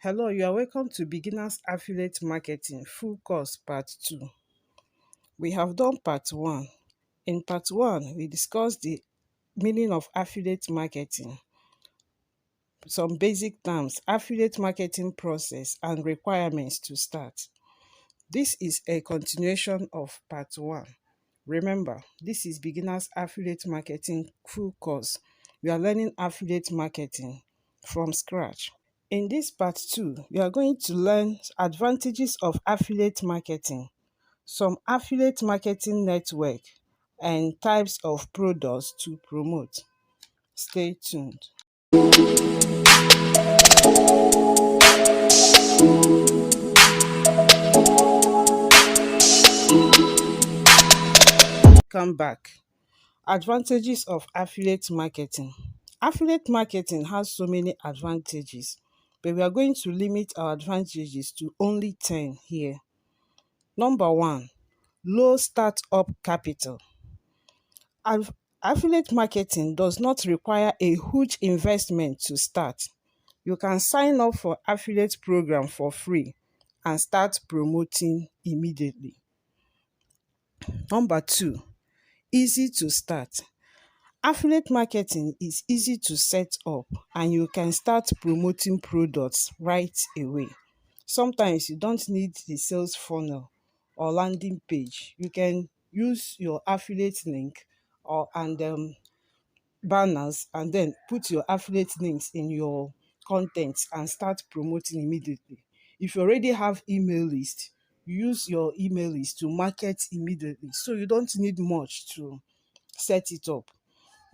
Hello, you are welcome to Beginners Affiliate Marketing Full Course Part 2. We have done Part 1. In Part 1, we discussed the meaning of affiliate marketing, some basic terms, affiliate marketing process, and requirements to start. This is a continuation of Part 1. Remember, this is Beginners Affiliate Marketing Full Course. We are learning affiliate marketing from scratch. In this part 2, we are going to learn advantages of affiliate marketing, some affiliate marketing network, and types of products to promote. Stay tuned. Come back. Advantages of affiliate marketing. Affiliate marketing has so many advantages, but we are going to limit our advantages to only 10 here. Number 1, low startup capital. Affiliate marketing does not require a huge investment to start. You can sign up for affiliate program for free and start promoting immediately. Number 2, easy to start. Affiliate marketing is easy to set up and you can start promoting products right away. Sometimes you don't need the sales funnel or landing page. You can use your affiliate link or banners and then put your affiliate links in your content and start promoting immediately. If you already have email list, use your email list to market immediately, so you don't need much to set it up.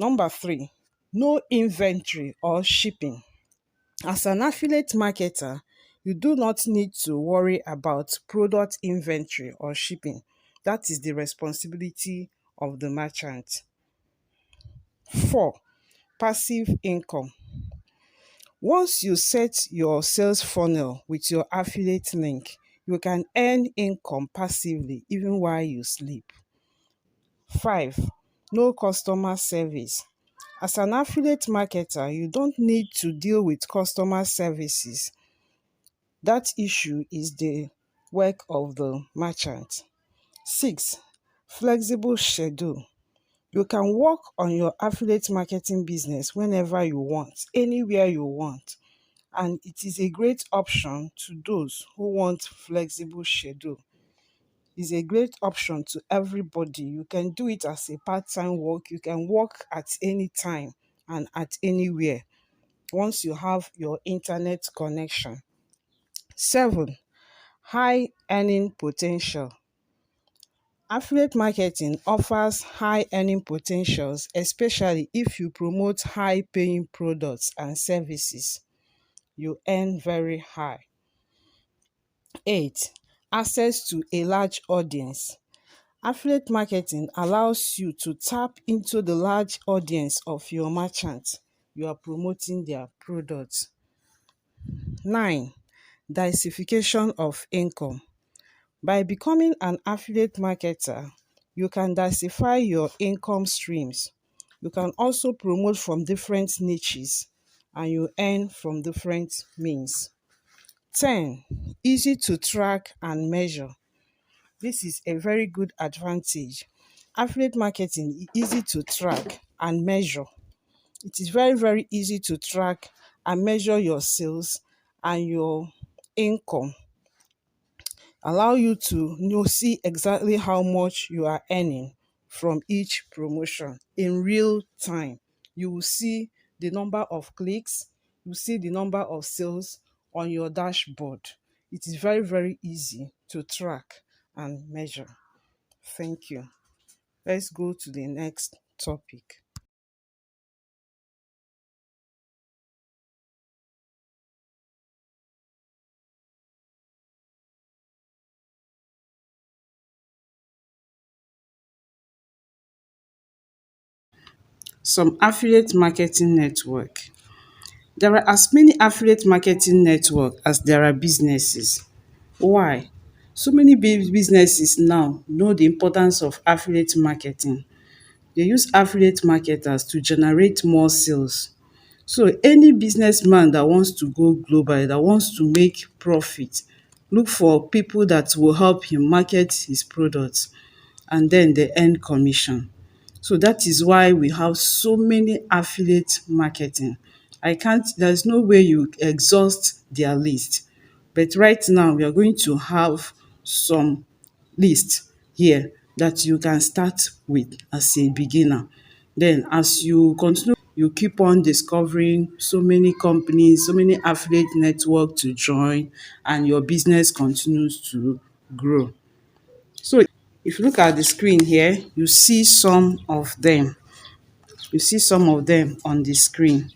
Number 3, no inventory or shipping. As an affiliate marketer, you do not need to worry about product inventory or shipping. That is the responsibility of the merchant. 4, passive income. Once you set your sales funnel with your affiliate link, you can earn income passively even while you sleep. 5, no customer service. As an affiliate marketer, you don't need to deal with customer services. That issue is the work of the merchant. 6, flexible schedule. You can work on your affiliate marketing business whenever you want, anywhere you want. And it is a great option to those who want flexible schedule. It's a great option to everybody. You can do it as a part-time work. You can work at any time and at anywhere once you have your internet connection. 7, high earning potential. Affiliate marketing offers high earning potentials, especially if you promote high paying products and services. You earn very high. 8, access to a large audience. Affiliate marketing allows you to tap into the large audience of your merchant you are promoting their products. 9, diversification of income. By becoming an affiliate marketer, you can diversify your income streams. You can also promote from different niches and you earn from different means. 10, easy to track and measure. This is a very good advantage. Affiliate marketing is easy to track and measure. It is very, very easy to track and measure your sales and your income. Allow you to see exactly how much you are earning from each promotion in real time. You will see the number of clicks, you will see the number of sales on your dashboard. It is very, very easy to track and measure. Thank you. Let's go to the next topic. Some affiliate marketing network. There are as many affiliate marketing network as there are businesses. Why? So many businesses now know the importance of affiliate marketing. They use affiliate marketers to generate more sales. So any businessman that wants to go global, that wants to make profit, look for people that will help him market his products, and then they earn commission. So that is why we have so many affiliate marketing. There's no way you exhaust their list. But right now we are going to have some list here that you can start with as a beginner. Then as you continue, you keep on discovering so many companies, so many affiliate network to join, and your business continues to grow. So if you look at the screen here, you see some of them. You see some of them on the screen.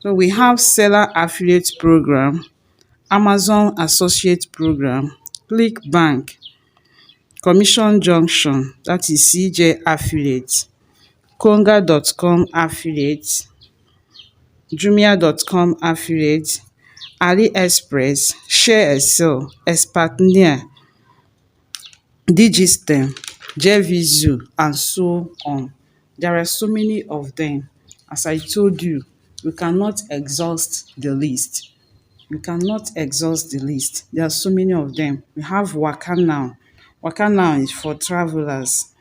So we have Seller Affiliate Program, Amazon Associate Program, ClickBank, Commission Junction, that is CJ Affiliate, Konga.com Affiliate, Jumia.com Affiliate, AliExpress, Share Excel, Expertnia, Digistem, Jevizu, and so on. There are so many of them. As I told you, you cannot exhaust the list. You cannot exhaust the list. There are so many of them. We have Waka Now. Waka Now is for travelers.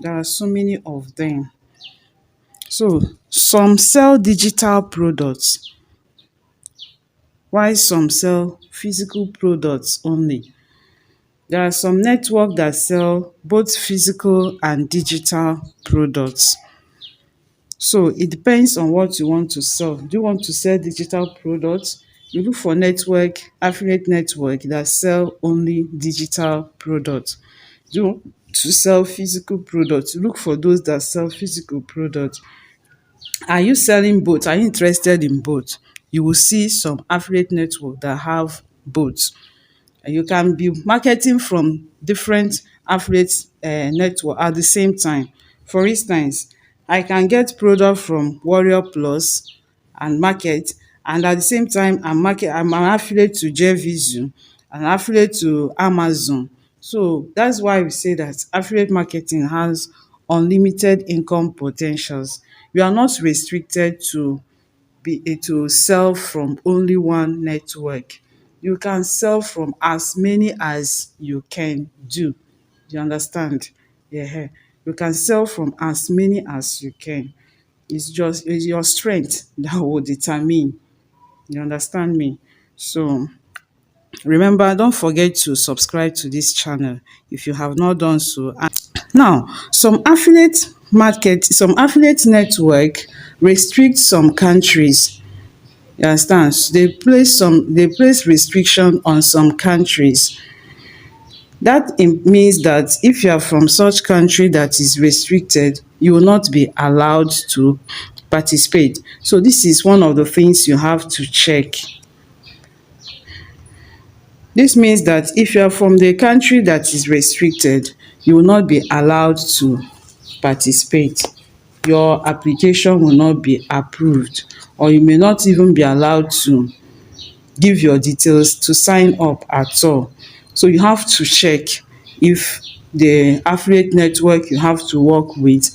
There are so many of them. So some sell digital products while some sell physical products only. There are some network that sell both physical and digital products. So it depends on what you want to sell. Do you want to sell digital products? You look for affiliate network that sell only digital products. Do you want to sell physical products? You look for those that sell physical products. Are you selling both? Are you interested in both? You will see some affiliate network that have both. You can be marketing from different affiliate network at the same time. For instance, I can get product from Warrior Plus and market, and at the same time I'm an affiliate to Jevizu, an affiliate to Amazon. So that's why we say that affiliate marketing has unlimited income potentials. You are not restricted to sell from only one network. You can sell from as many as you can do. You understand? Yeah. You can sell from as many as you can. It's your strength that will determine. You understand me? So remember, don't forget to subscribe to this channel if you have not done so. Now, some affiliate network restrict some countries. You understand? So they place restriction on some countries. That means that if you are from such country that is restricted, you will not be allowed to participate. So this is one of the things you have to check. This means that if you are from the country that is restricted, you will not be allowed to participate. Your application will not be approved, or you may not even be allowed to give your details to sign up at all. So you have to check if the affiliate network you have to work with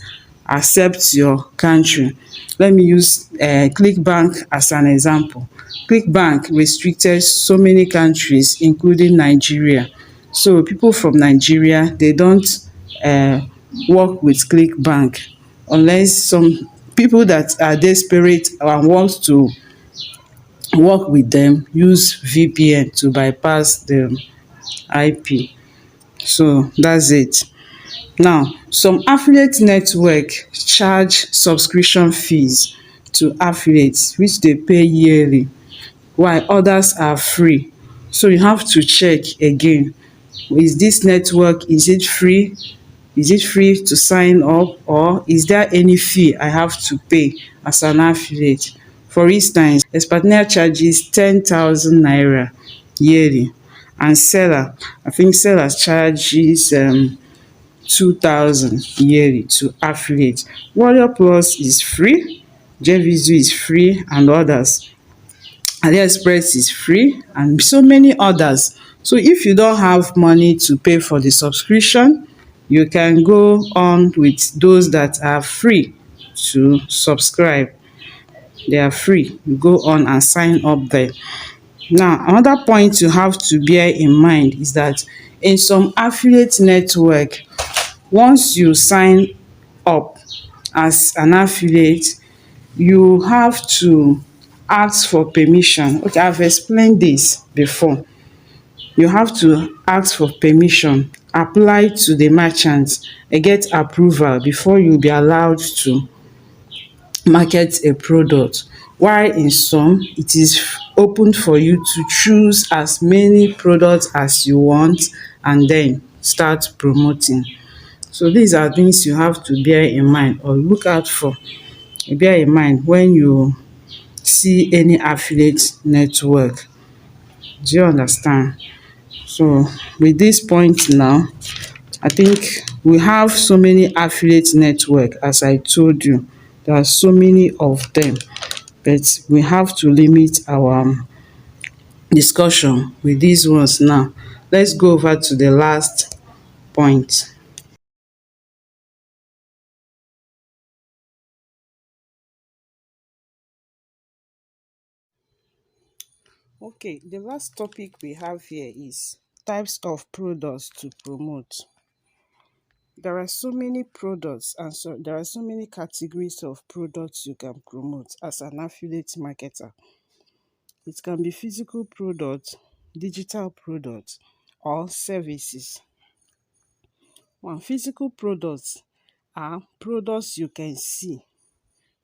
accepts your country. Let me use ClickBank as an example. ClickBank restricted so many countries including Nigeria. So people from Nigeria, they don't work with ClickBank unless some people that are desperate and want to work with them use VPN to bypass the IP. So that's it. Now, some affiliate network charge subscription fees to affiliates which they pay yearly, while others are free. So you have to check again. Is this network, is it free? Is it free to sign up, or is there any fee I have to pay as an affiliate? For instance, Expertnia charges 10,000 naira yearly, and I think Seller charges 2,000 yearly to affiliate. Warrior Plus is free, Jevizu is free, and others. AliExpress is free, and so many others. So if you don't have money to pay for the subscription, you can go on with those that are free to subscribe. They are free. You go on and sign up there. Now, another point you have to bear in mind is that in some affiliate network, once you sign up as an affiliate, you have to ask for permission. Okay, I've explained this before. You have to ask for permission, apply to the merchant and get approval before you be allowed to market a product. While in some, it is open for you to choose as many products as you want and then start promoting. So these are things you have to bear in mind or look out for. Bear in mind when you see any affiliate network. Do you understand? So with this point now, I think we have so many affiliate network. As I told you, there are so many of them, but we have to limit our discussion with these ones now. Let's go over to the last point. Okay, the last topic we have here is types of products to promote. There are so many products and so there are so many categories of products you can promote as an affiliate marketer. It can be physical products, digital products, or services. One, physical products are products you can see,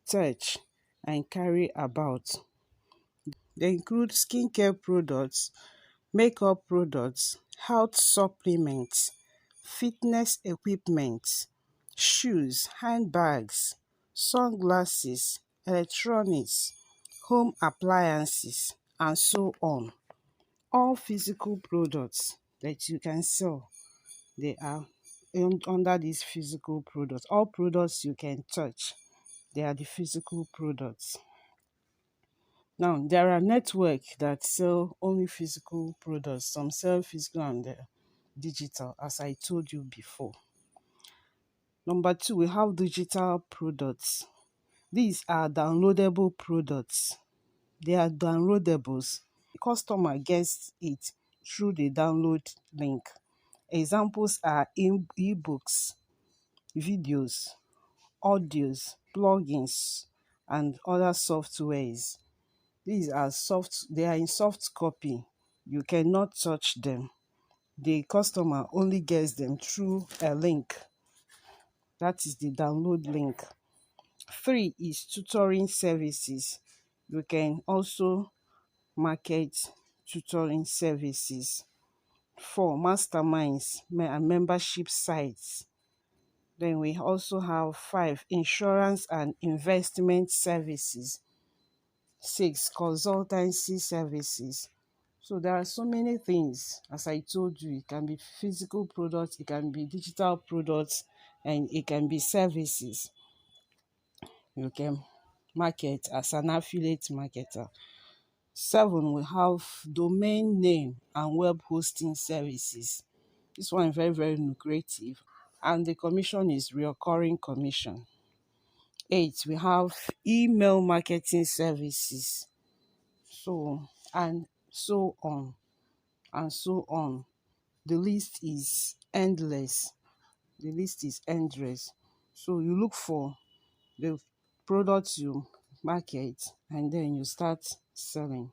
touch, and carry about. They include skincare products, makeup products, health supplements, fitness equipment, shoes, handbags, sunglasses, electronics, home appliances, and so on. All physical products that you can sell, they are under these physical products. All products you can touch, they are the physical products. Now, there are networks that sell only physical products. Some sell physical and digital, as I told you before. Number two, we have digital products. These are downloadable products. They are downloadables. The customer gets it through the download link. Examples are ebooks, videos, audios, plugins, and other softwares. These are they are in soft copy. You cannot touch them. The customer only gets them through a link. That is the download link. Three is tutoring services. You can also market tutoring services. Four, masterminds and membership sites. Then we also have five, insurance and investment services. Six, consultancy services. So there are so many things. As I told you, it can be physical products, it can be digital products, and it can be services you can market as an affiliate marketer. Seven, we have domain name and web hosting services. This one is very, very lucrative, and the commission is recurring commission. Eight, we have email marketing services. So, and so on, and so on. The list is endless. The list is endless. So you look for the products you market and then you start selling.